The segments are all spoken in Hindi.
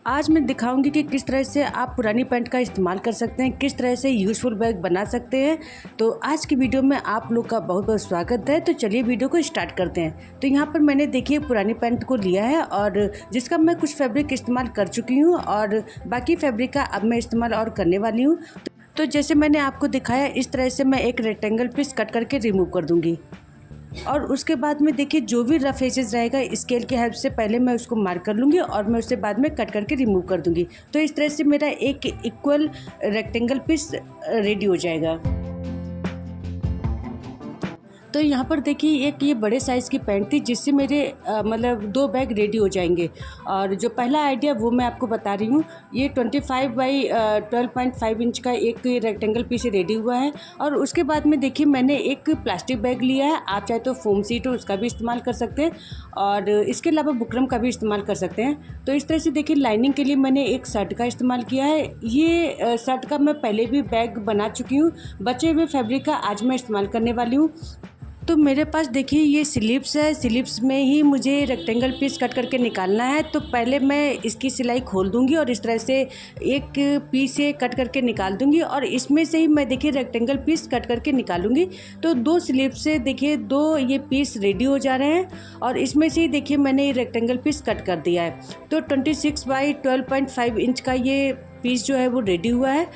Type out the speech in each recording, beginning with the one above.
आज मैं दिखाऊंगी कि किस तरह से आप पुरानी पैंट का इस्तेमाल कर सकते हैं, किस तरह से यूज़फुल बैग बना सकते हैं। तो आज की वीडियो में आप लोग का बहुत बहुत स्वागत है। तो चलिए वीडियो को स्टार्ट करते हैं। तो यहाँ पर मैंने देखिए पुरानी पैंट को लिया है और जिसका मैं कुछ फैब्रिक इस्तेमाल कर चुकी हूँ और बाकी फैब्रिक का अब मैं इस्तेमाल और करने वाली हूँ। तो जैसे मैंने आपको दिखाया इस तरह से मैं एक रेक्टेंगल पीस कट करके रिमूव कर दूँगी और उसके बाद में देखिए जो भी रफ एजेस रहेगा स्केल की हेल्प से पहले मैं उसको मार्क कर लूँगी और मैं उससे बाद में कट करके रिमूव कर दूँगी। तो इस तरह से मेरा एक इक्वल रेक्टेंगल पीस रेडी हो जाएगा। तो यहाँ पर देखिए एक ये बड़े साइज़ की पैंट थी जिससे मेरे मतलब 2 बैग रेडी हो जाएंगे। और जो पहला आइडिया वो मैं आपको बता रही हूँ, ये 25 बाई 12.5 इंच का एक रेक्टेंगल पीस रेडी हुआ है। और उसके बाद में देखिए मैंने एक प्लास्टिक बैग लिया है, आप चाहे तो फोम सीट हो उसका भी इस्तेमाल कर सकते हैं और इसके अलावा बुकरम का भी इस्तेमाल कर सकते हैं। तो इस तरह से देखिए लाइनिंग के लिए मैंने एक शर्ट का इस्तेमाल किया है। ये शर्ट का मैं पहले भी बैग बना चुकी हूँ, बचे हुए फैब्रिक का आज मैं इस्तेमाल करने वाली हूँ। तो मेरे पास देखिए ये स्लिप्स है, स्लिप्स में ही मुझे रेक्टेंगल पीस कट करके निकालना है। तो पहले मैं इसकी सिलाई खोल दूंगी और इस तरह से एक पीस से कट करके निकाल दूंगी और इसमें से ही मैं देखिए रेक्टेंगल पीस कट करके निकालूंगी। तो 2 स्लिप्स से देखिए 2 ये पीस रेडी हो जा रहे हैं और इसमें से ही देखिए मैंने ये रेक्टेंगल पीस कट कर दिया है। तो 26 बाई 12.5 इंच का ये पीस जो है वो रेडी हुआ है।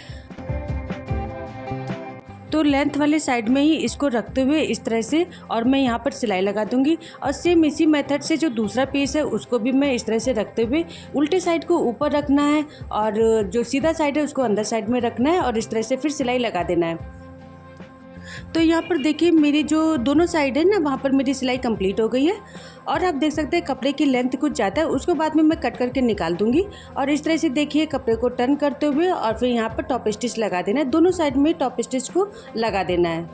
तो लेंथ वाले साइड में ही इसको रखते हुए इस तरह से और मैं यहाँ पर सिलाई लगा दूंगी और सेम इसी मेथड से जो दूसरा पीस है उसको भी मैं इस तरह से रखते हुए उल्टे साइड को ऊपर रखना है और जो सीधा साइड है उसको अंदर साइड में रखना है और इस तरह से फिर सिलाई लगा देना है। तो यहाँ पर देखिए मेरी जो दोनों साइड है ना वहाँ पर मेरी सिलाई कंप्लीट हो गई है और आप देख सकते हैं कपड़े की लेंथ कुछ ज़्यादा है, उसको बाद में मैं कट करके निकाल दूंगी। और इस तरह से देखिए कपड़े को टर्न करते हुए और फिर यहाँ पर टॉप स्टिच लगा देना है, दोनों साइड में टॉप स्टिच को लगा देना है।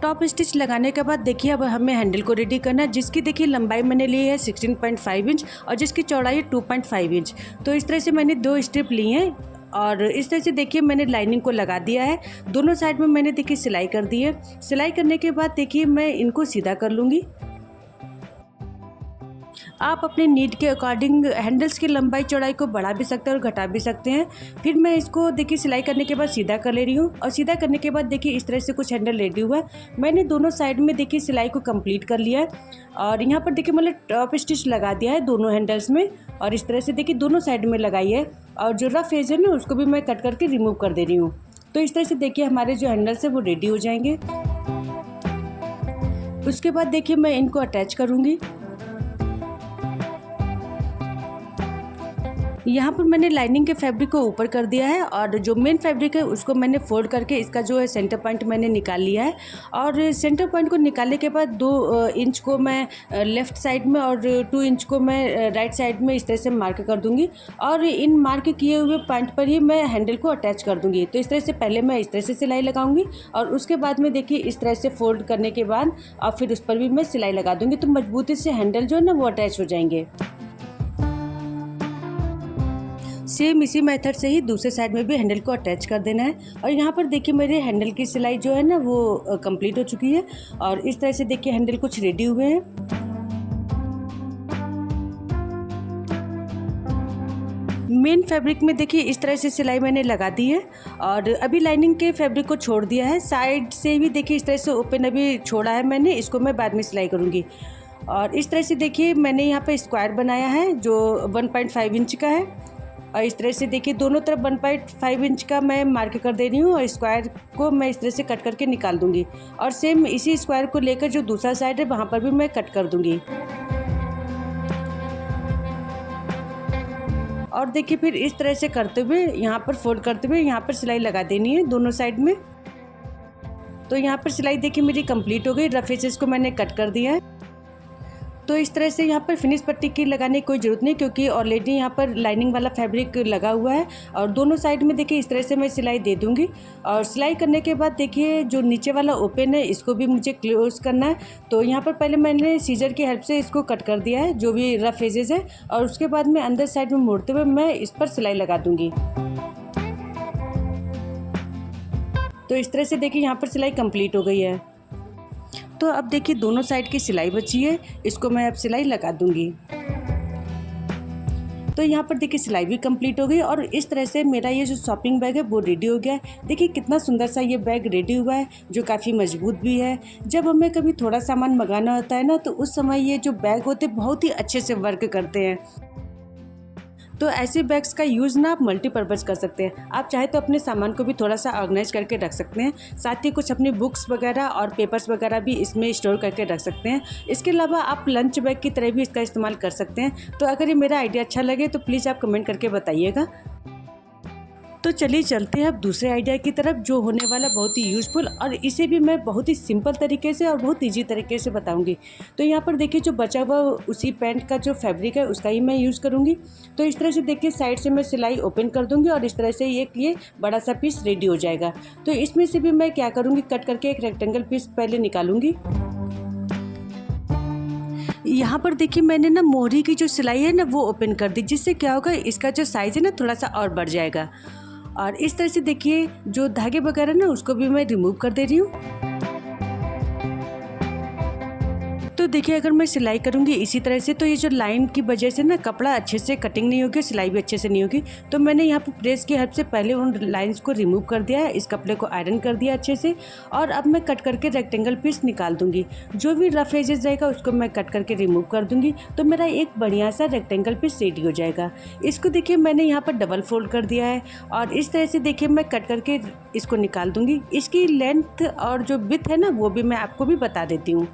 टॉप स्टिच लगाने के बाद देखिए अब हमें हैंडल को रेडी करना है, जिसकी देखिए लंबाई मैंने ली है 16.5 इंच और जिसकी चौड़ाई 2.5 इंच। तो इस तरह से मैंने 2 स्ट्रिप ली हैं और इस तरह से देखिए मैंने लाइनिंग को लगा दिया है। दोनों साइड में मैंने देखिए सिलाई कर दी है। सिलाई करने के बाद देखिए मैं इनको सीधा कर लूँगी। आप अपने नीड के अकॉर्डिंग हैंडल्स की लंबाई चौड़ाई को बढ़ा भी सकते हैं और घटा भी सकते हैं। फिर मैं इसको देखिए सिलाई करने के बाद सीधा कर ले रही हूँ और सीधा करने के बाद देखिए इस तरह से कुछ हैंडल रेडी हुआ है। मैंने दोनों साइड में देखिए सिलाई को कंप्लीट कर लिया है और यहाँ पर देखिए मैंने टॉप स्टिच लगा दिया है दोनों हैंडल्स में और इस तरह से देखिए दोनों साइड में लगाई है और जो रफ एज है ना उसको भी मैं कट करके रिमूव कर दे रही हूँ। तो इस तरह से देखिए हमारे जो हैंडल्स है वो रेडी हो जाएंगे। उसके बाद देखिए मैं इनको अटैच करूँगी। यहाँ पर मैंने लाइनिंग के फैब्रिक को ऊपर कर दिया है और जो मेन फैब्रिक है उसको मैंने फोल्ड करके इसका जो है सेंटर पॉइंट मैंने निकाल लिया है। और सेंटर पॉइंट को निकालने के बाद 2 इंच को मैं लेफ़्ट साइड में और 2 इंच को मैं राइट साइड में इस तरह से मार्क कर दूंगी और इन मार्क किए हुए पॉइंट पर ही मैं हैंडल को अटैच कर दूंगी। तो इस तरह से पहले मैं इस तरह से सिलाई लगाऊंगी और उसके बाद में देखिए इस तरह से फोल्ड करने के बाद और फिर उस पर भी मैं सिलाई लगा दूंगी। तो मजबूती से हैंडल जो है ना वो अटैच हो जाएंगे। सेम इसी मेथड से ही दूसरे साइड में भी हैंडल को अटैच कर देना है। और यहाँ पर देखिए मेरे हैंडल की सिलाई जो है ना वो कंप्लीट हो चुकी है और इस तरह से देखिए हैंडल कुछ रेडी हुए हैं। मेन फैब्रिक में देखिए इस तरह से सिलाई मैंने लगा दी है और अभी लाइनिंग के फैब्रिक को छोड़ दिया है। साइड से भी देखिए इस तरह से ओपन अभी छोड़ा है मैंने, इसको मैं बाद में सिलाई करूँगी। और इस तरह से देखिए मैंने यहाँ पर स्क्वायर बनाया है जो 1.5 इंच का है और इस तरह से देखिए दोनों तरफ 1.5 इंच का मैं मार्क कर दे रही हूँ और स्क्वायर को मैं इस तरह से कट करके निकाल दूंगी। और सेम इसी स्क्वायर को लेकर जो दूसरा साइड है वहाँ पर भी मैं कट कर दूंगी। और देखिए फिर इस तरह से करते हुए यहाँ पर फोल्ड करते हुए यहाँ पर सिलाई लगा देनी है दोनों साइड में। तो यहाँ पर सिलाई देखिए मेरी कंप्लीट हो गई, रफ एजेस को मैंने कट कर दिया है। तो इस तरह से यहाँ पर फिनिश पट्टी की लगाने की कोई ज़रूरत नहीं क्योंकि ऑलरेडी यहाँ पर लाइनिंग वाला फैब्रिक लगा हुआ है। और दोनों साइड में देखिए इस तरह से मैं सिलाई दे दूँगी और सिलाई करने के बाद देखिए जो नीचे वाला ओपन है इसको भी मुझे क्लोज करना है। तो यहाँ पर पहले मैंने सीजर की हेल्प से इसको कट कर दिया है जो भी रफ एजेस है और उसके बाद में अंदर साइड में मोड़ते हुए मैं इस पर सिलाई लगा दूँगी। तो इस तरह से देखिए यहाँ पर सिलाई कंप्लीट हो गई है। तो अब देखिए दोनों साइड की सिलाई बची है, इसको मैं अब सिलाई लगा दूंगी। तो यहाँ पर देखिए सिलाई भी कंप्लीट हो गई और इस तरह से मेरा ये जो शॉपिंग बैग है वो रेडी हो गया है। देखिए कितना सुंदर सा ये बैग रेडी हुआ है, जो काफ़ी मजबूत भी है। जब हमें कभी थोड़ा सामान मंगाना होता है ना, तो उस समय ये जो बैग होते हैं बहुत ही अच्छे से वर्क करते हैं। तो ऐसे बैग्स का यूज़ ना आप मल्टीपर्पज़ कर सकते हैं। आप चाहे तो अपने सामान को भी थोड़ा सा ऑर्गेनाइज करके रख सकते हैं, साथ ही कुछ अपनी बुक्स वगैरह और पेपर्स वगैरह भी इसमें स्टोर करके रख सकते हैं। इसके अलावा आप लंच बैग की तरह भी इसका इस्तेमाल कर सकते हैं। तो अगर ये मेरा आइडिया अच्छा लगे तो प्लीज़ आप कमेंट करके बताइएगा। तो चलिए चलते हैं अब दूसरे आइडिया की तरफ, जो होने वाला बहुत ही यूज़फुल, और इसे भी मैं बहुत ही सिंपल तरीके से और बहुत ईजी तरीके से बताऊंगी। तो यहाँ पर देखिए जो बचा हुआ उसी पैंट का जो फैब्रिक है उसका ही मैं यूज़ करूँगी। तो इस तरह से देखिए साइड से मैं सिलाई ओपन कर दूँगी और इस तरह से ये बड़ा सा पीस रेडी हो जाएगा। तो इसमें से भी मैं क्या करूँगी, कट करके एक रेक्टेंगल पीस पहले निकालूंगी। यहाँ पर देखिए मैंने ना मोहरी की जो सिलाई है ना वो ओपन कर दी, जिससे क्या होगा इसका जो साइज़ है ना थोड़ा सा और बढ़ जाएगा। और इस तरह से देखिए जो धागे वगैरह ना उसको भी मैं रिमूव कर दे रही हूँ। तो देखिए अगर मैं सिलाई करूँगी इसी तरह से तो ये जो लाइन की वजह से ना कपड़ा अच्छे से कटिंग नहीं होगी, सिलाई भी अच्छे से नहीं होगी। तो मैंने यहाँ पर प्रेस की हेल्प से पहले उन लाइंस को रिमूव कर दिया है, इस कपड़े को आयरन कर दिया अच्छे से, और अब मैं कट करके रेक्टेंगल पीस निकाल दूँगी। जो भी रफ एजेस रहेगा उसको मैं कट करके रिमूव कर दूँगी। तो मेरा एक बढ़िया सा रेक्टेंगल पीस रेडी हो जाएगा। इसको देखिए मैंने यहाँ पर डबल फोल्ड कर दिया है और इस तरह से देखिए मैं कट करके इसको निकाल दूँगी। इसकी लेंथ और जो विड्थ है ना वो भी मैं आपको भी बता देती हूँ।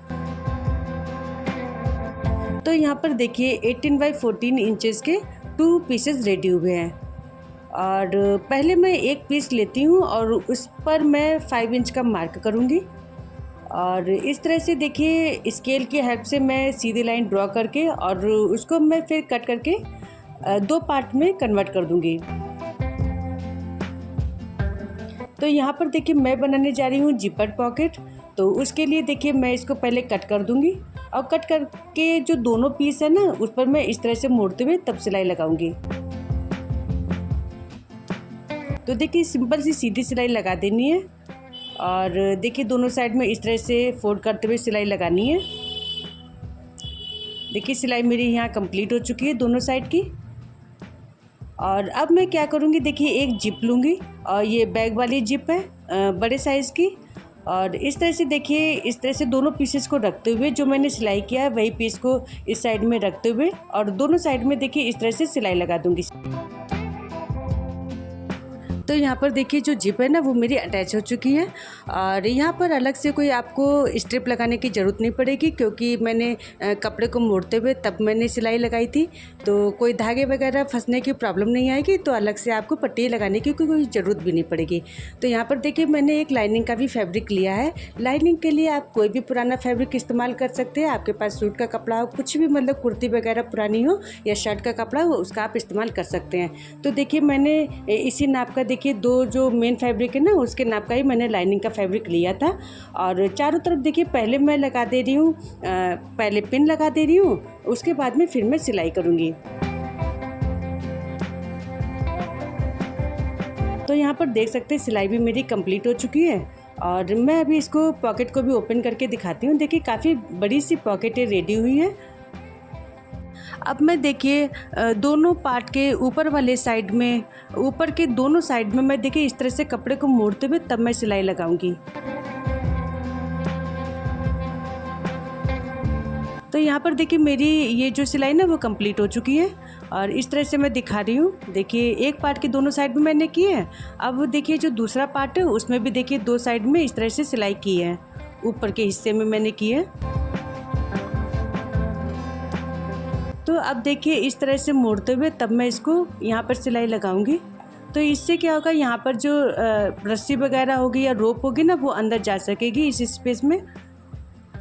तो यहाँ पर देखिए 18 बाई 14 इंचेस के 2 पीसेस रेडी हुए हैं। और पहले मैं एक पीस लेती हूँ और उस पर मैं 5 इंच का मार्क करूँगी। और इस तरह से देखिए स्केल की हेल्प से मैं सीधी लाइन ड्रॉ करके और उसको मैं फिर कट करके 2 पार्ट में कन्वर्ट कर दूँगी। तो यहाँ पर देखिए मैं बनाने जा रही हूँ जिपर पॉकेट। तो उसके लिए देखिए मैं इसको पहले कट कर दूँगी और कट करके जो दोनों पीस है ना उस पर मैं इस तरह से मोड़ते हुए तब सिलाई लगाऊंगी। तो देखिए सिंपल सी सीधी सिलाई लगा देनी है और देखिए दोनों साइड में इस तरह से फोल्ड करते हुए सिलाई लगानी है। देखिए सिलाई मेरी यहाँ कंप्लीट हो चुकी है दोनों साइड की। और अब मैं क्या करूँगी, देखिए एक जिप लूँगी और ये बैग वाली जिप है बड़े साइज़ की। और इस तरह से देखिए इस तरह से दोनों पीसेस को रखते हुए जो मैंने सिलाई किया है वही पीस को इस साइड में रखते हुए और दोनों साइड में देखिए इस तरह से सिलाई लगा दूँगी। तो यहाँ पर देखिए जो जिप है ना वो मेरी अटैच हो चुकी है और यहाँ पर अलग से कोई आपको स्ट्रिप लगाने की ज़रूरत नहीं पड़ेगी, क्योंकि मैंने कपड़े को मोड़ते हुए तब मैंने सिलाई लगाई थी। तो कोई धागे वगैरह फंसने की प्रॉब्लम नहीं आएगी, तो अलग से आपको पट्टी लगाने की कोई ज़रूरत भी नहीं पड़ेगी। तो यहाँ पर देखिए मैंने एक लाइनिंग का भी फैब्रिक लिया है। लाइनिंग के लिए आप कोई भी पुराना फैब्रिक इस्तेमाल कर सकते हैं। आपके पास सूट का कपड़ा हो, कुछ भी मतलब कुर्ती वगैरह पुरानी हो या शर्ट का कपड़ा हो, उसका आप इस्तेमाल कर सकते हैं। तो देखिए मैंने इसी नाप का देखिए दो जो मेन फैब्रिक है ना उसके नाप का ही मैंने लाइनिंग का फैब्रिक लिया था। और चारों तरफ देखिए पहले मैं लगा दे रही हूँ, पहले पिन लगा दे रही हूँ, उसके बाद में फिर मैं सिलाई करूँगी। तो यहाँ पर देख सकते हैं सिलाई भी मेरी कंप्लीट हो चुकी है और मैं अभी इसको पॉकेट को भी ओपन करके दिखाती हूँ। देखिए काफ़ी बड़ी सी पॉकेट रेडी हुई है। अब मैं देखिए दोनों पार्ट के ऊपर वाले साइड में, ऊपर के दोनों साइड में मैं देखिए इस तरह से कपड़े को मोड़ते हुए तब मैं सिलाई लगाऊंगी। तो यहाँ पर देखिए मेरी ये जो सिलाई ना वो कंप्लीट हो चुकी है और इस तरह से मैं दिखा रही हूँ। देखिए एक पार्ट के दोनों साइड में मैंने की है। अब देखिए जो दूसरा पार्ट है उसमें भी देखिए दो साइड में इस तरह से सिलाई की है, ऊपर के हिस्से में मैंने की है। तो अब देखिए इस तरह से मोड़ते हुए तब मैं इसको यहाँ पर सिलाई लगाऊंगी। तो इससे क्या होगा, यहाँ पर जो रस्सी वगैरह होगी या रोप होगी ना वो अंदर जा सकेगी इस स्पेस में।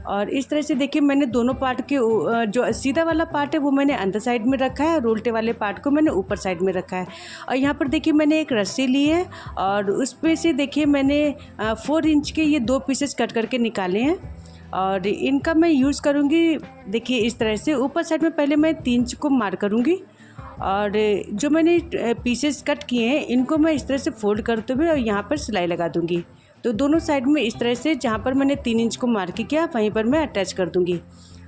और इस तरह से देखिए मैंने दोनों पार्ट के जो सीधा वाला पार्ट है वो मैंने अंदर साइड में रखा है और उल्टे वाले पार्ट को मैंने ऊपर साइड में रखा है। और यहाँ पर देखिए मैंने एक रस्सी ली है और उस पर से देखिए मैंने 4 इंच के ये 2 पीसेस कट करके निकाले हैं और इनका मैं यूज़ करूँगी। देखिए इस तरह से ऊपर साइड में पहले मैं 3 इंच को मार्क करूँगी और जो मैंने पीसेस कट किए हैं इनको मैं इस तरह से फोल्ड करते हुए और यहाँ पर सिलाई लगा दूँगी। तो दोनों साइड में इस तरह से जहाँ पर मैंने 3 इंच को मार्क किया वहीं पर मैं अटैच कर दूँगी।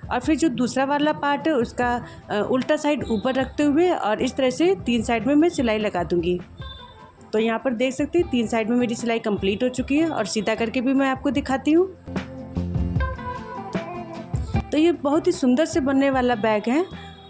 और फिर जो दूसरा वाला पार्ट है उसका उल्टा साइड ऊपर रखते हुए और इस तरह से 3 साइड में मैं सिलाई लगा दूँगी। तो यहाँ पर देख सकते हैं 3 साइड में मेरी सिलाई कंप्लीट हो चुकी है और सीधा करके भी मैं आपको दिखाती हूँ। तो ये बहुत ही सुंदर से बनने वाला बैग है।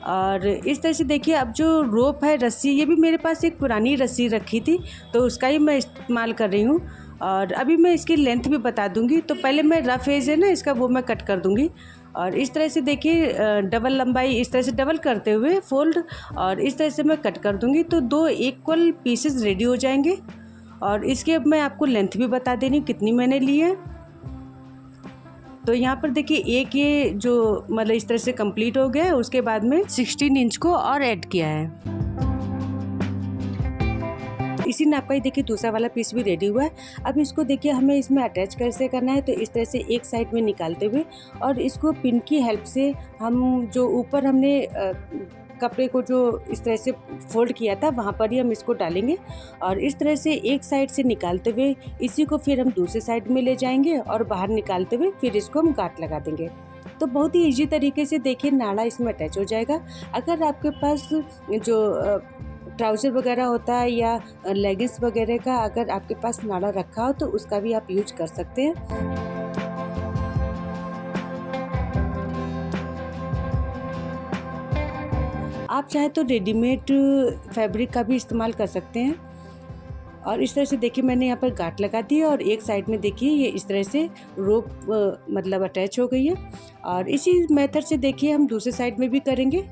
और इस तरह से देखिए, अब जो रोप है, रस्सी, ये भी मेरे पास एक पुरानी रस्सी रखी थी तो उसका ही मैं इस्तेमाल कर रही हूँ। और अभी मैं इसकी लेंथ भी बता दूँगी। तो पहले मैं रफ एज है ना इसका, वो मैं कट कर दूँगी। और इस तरह से देखिए डबल लंबाई इस तरह से डबल करते हुए फोल्ड और इस तरह से मैं कट कर दूँगी तो 2 इक्वल पीसेस रेडी हो जाएंगे। और इसकी अब मैं आपको लेंथ भी बता दे रही हूँ कितनी मैंने ली है। तो यहाँ पर देखिए एक ये जो मतलब इस तरह से कंप्लीट हो गया है, उसके बाद में 16 इंच को और ऐड किया है। इसी नाप का ही देखिए दूसरा वाला पीस भी रेडी हुआ है। अब इसको देखिए हमें इसमें अटैच कैसे करना है। तो इस तरह से एक साइड में निकालते हुए और इसको पिन की हेल्प से हम जो ऊपर हमने कपड़े को जो इस तरह से फोल्ड किया था वहाँ पर ही हम इसको डालेंगे और इस तरह से एक साइड से निकालते हुए इसी को फिर हम दूसरे साइड में ले जाएंगे और बाहर निकालते हुए फिर इसको हम गांठ लगा देंगे। तो बहुत ही इजी तरीके से देखिए नाड़ा इसमें अटैच हो जाएगा। अगर आपके पास जो ट्राउज़र वगैरह होता है या लेगिंग्स वगैरह का अगर आपके पास नाड़ा रखा हो तो उसका भी आप यूज कर सकते हैं। आप चाहे तो रेडीमेड फैब्रिक का भी इस्तेमाल कर सकते हैं। और इस तरह से देखिए मैंने यहाँ पर गांठ लगा दी है और एक साइड में देखिए ये इस तरह से रोप मतलब अटैच हो गई है। और इसी मेथड से देखिए हम दूसरे साइड में भी करेंगे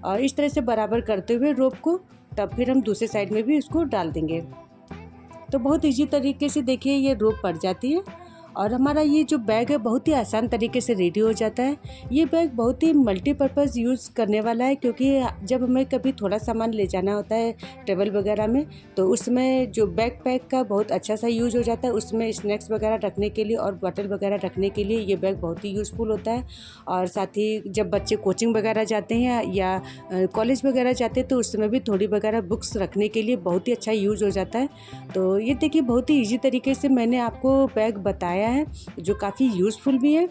और इस तरह से बराबर करते हुए रोप को तब फिर हम दूसरे साइड में भी उसको डाल देंगे। तो बहुत इजी तरीके से देखिए ये रोप पड़ जाती है और हमारा ये जो बैग है बहुत ही आसान तरीके से रेडी हो जाता है। ये बैग बहुत ही मल्टीपर्पज़ यूज़ करने वाला है क्योंकि जब हमें कभी थोड़ा सामान ले जाना होता है ट्रेवल वगैरह में तो उसमें जो बैग पैक का बहुत अच्छा सा यूज़ हो जाता है। उसमें स्नैक्स वगैरह रखने के लिए और बॉटल वगैरह रखने के लिए ये बैग बहुत ही यूज़फुल होता है। और साथ ही जब बच्चे कोचिंग वगैरह जाते हैं या कॉलेज वगैरह जाते हैं तो उस समय भी थोड़ी वगैरह बुक्स रखने के लिए बहुत ही अच्छा यूज़ हो जाता है। तो ये देखिए बहुत ही ईजी तरीके से मैंने आपको बैग बताया है जो काफ़ी यूज़फुल भी है।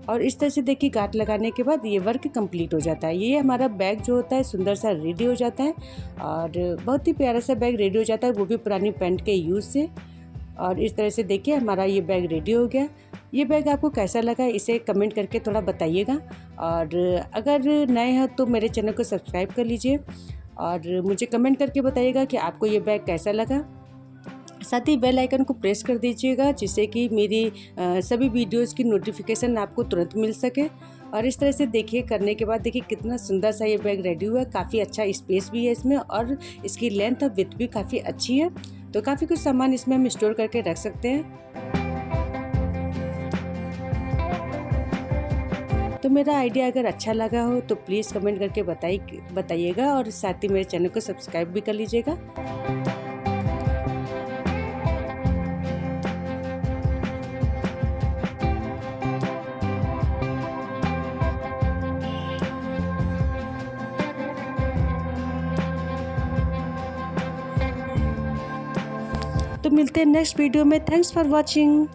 और इस तरह से देखिए गांठ लगाने के बाद ये वर्क कंप्लीट हो जाता है। ये हमारा बैग जो होता है सुंदर सा रेडी हो जाता है और बहुत ही प्यारा सा बैग रेडी हो जाता है, वो भी पुरानी पैंट के यूज़ से। और इस तरह से देखिए हमारा ये बैग रेडी हो गया। ये बैग आपको कैसा लगा इसे कमेंट करके थोड़ा बताइएगा। और अगर नए हैं तो मेरे चैनल को सब्सक्राइब कर लीजिए और मुझे कमेंट करके बताइएगा कि आपको ये बैग कैसा लगा। साथ ही बेल आइकन को प्रेस कर दीजिएगा जिससे कि मेरी सभी वीडियोस की नोटिफिकेशन आपको तुरंत मिल सके। और इस तरह से देखिए करने के बाद देखिए कितना सुंदर सा ये बैग रेडी हुआ है। काफ़ी अच्छा स्पेस भी है इसमें और इसकी लेंथ और विड्थ भी काफ़ी अच्छी है। तो काफ़ी कुछ सामान इसमें हम स्टोर करके रख सकते हैं। तो मेरा आइडिया अगर अच्छा लगा हो तो प्लीज़ कमेंट करके बताइएगा और साथ ही मेरे चैनल को सब्सक्राइब भी कर लीजिएगा। तो मिलते हैं नेक्स्ट वीडियो में। Thanks for watching.